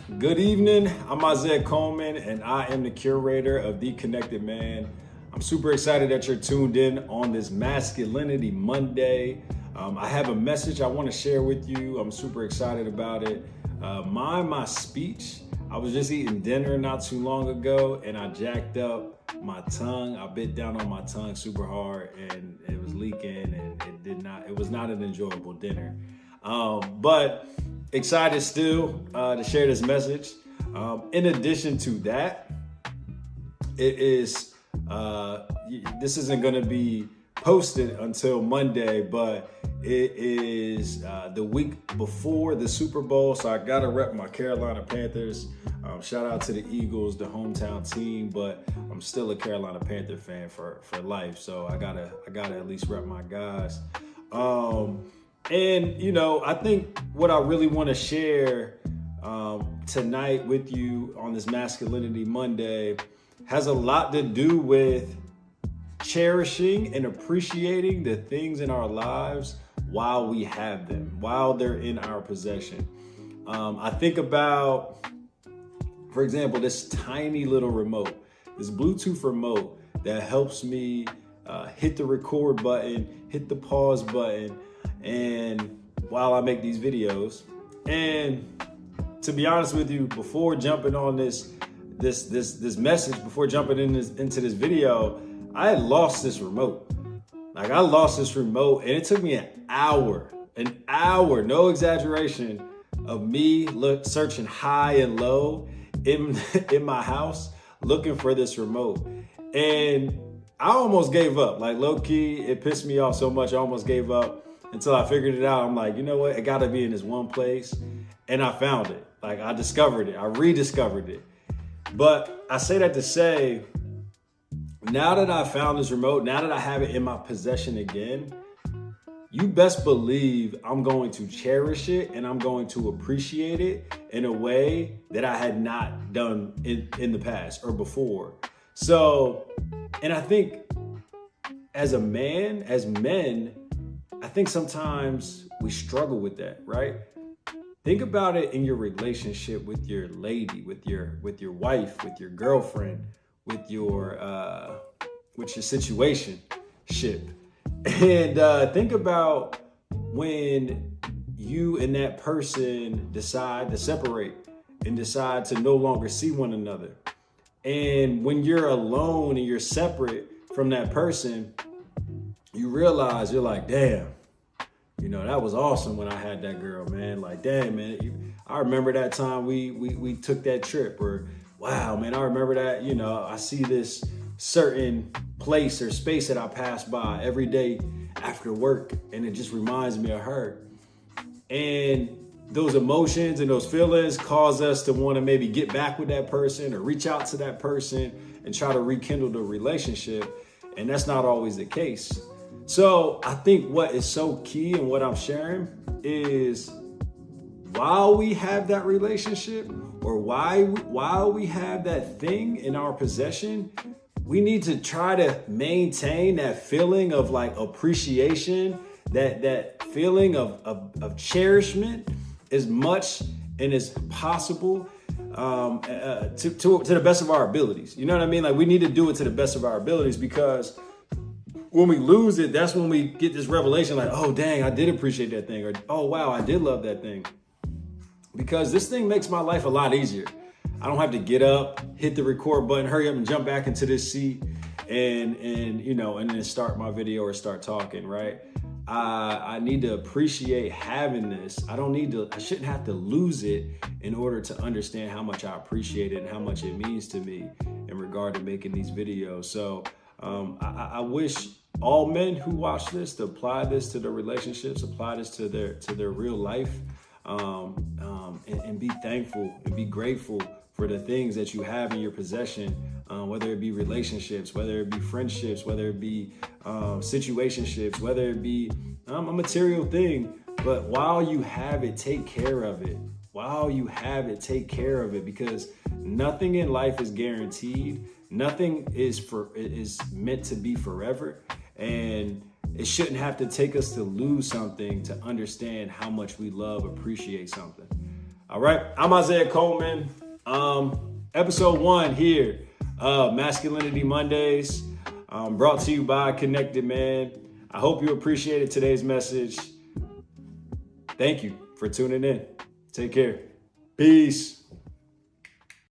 Good evening. I'm Isaiah Coleman, and I am the curator of The Connected Man. I'm super excited that you're tuned in on this Masculinity Monday. I have a message I want to share with you. I'm super excited about it. Mind my speech. I was just eating dinner not too long ago, and I jacked up my tongue. I bit down on my tongue super hard, and it was leaking, and it was not an enjoyable dinner. But excited still to share this message. In addition to that, it is this isn't going to be posted until Monday, but it is the week before the Super Bowl, so I gotta rep my Carolina Panthers. Shout out to the Eagles, the hometown team, but I'm still a Carolina Panther fan for life, so I gotta at least rep my guys. And, you know, I think what I really want to share tonight with you on this Masculinity Monday has a lot to do with cherishing and appreciating the things in our lives while we have them, while they're in our possession. I think about, for example, this tiny little remote, this Bluetooth remote that helps me hit the record button, hit the pause button, and while I make these videos. And to be honest with you, before jumping on this message, before jumping into this video, I had lost this remote. Like, I lost this remote, and it took me an hour, no exaggeration, of me searching high and low in my house looking for this remote. And I almost gave up. Like, low key, it pissed me off so much, I almost gave up. Until I figured it out. I'm like, you know what? It got to be in this one place. And I found it. Like, I discovered it. I rediscovered it. But I say that to say, now that I found this remote, now that I have it in my possession again, you best believe I'm going to cherish it and I'm going to appreciate it in a way that I had not done in the past or before. So, and I think as men, I think sometimes we struggle with that, right? Think about it in your relationship with your lady, with your wife, with your girlfriend, with your situationship. And think about when you and that person decide to separate and decide to no longer see one another. And when you're alone and you're separate from that person, you realize, you're like, damn, you know, that was awesome when I had that girl, man. Like, damn, man, I remember that time we took that trip. Or, wow, man, I remember that, you know, I see this certain place or space that I pass by every day after work, and it just reminds me of her. And those emotions and those feelings cause us to want to maybe get back with that person or reach out to that person and try to rekindle the relationship. And that's not always the case. So I think what is so key and what I'm sharing is, while we have that relationship or while we have that thing in our possession, we need to try to maintain that feeling of like appreciation, that feeling of cherishment as much and as possible to the best of our abilities. You know what I mean? Like, we need to do it to the best of our abilities, because when we lose it, that's when we get this revelation like, oh, dang, I did appreciate that thing. Or, oh, wow, I did love that thing. Because this thing makes my life a lot easier. I don't have to get up, hit the record button, hurry up and jump back into this seat and you know, and then start my video or start talking, right? I need to appreciate having this. I shouldn't have to lose it in order to understand how much I appreciate it and how much it means to me in regard to making these videos. So I wish all men who watch this to apply this to their relationships, apply this to their real life, and be thankful and be grateful for the things that you have in your possession, whether it be relationships, whether it be friendships, whether it be situationships, whether it be a material thing. But while you have it, take care of it. While you have it, take care of it, because nothing in life is guaranteed. Nothing is meant to be forever. And it shouldn't have to take us to lose something to understand how much we appreciate something. All right. I'm Isaiah Coleman. Episode 1 here of Masculinity Mondays, brought to you by Connected Man. I hope you appreciated today's message. Thank you for tuning in. Take care. Peace.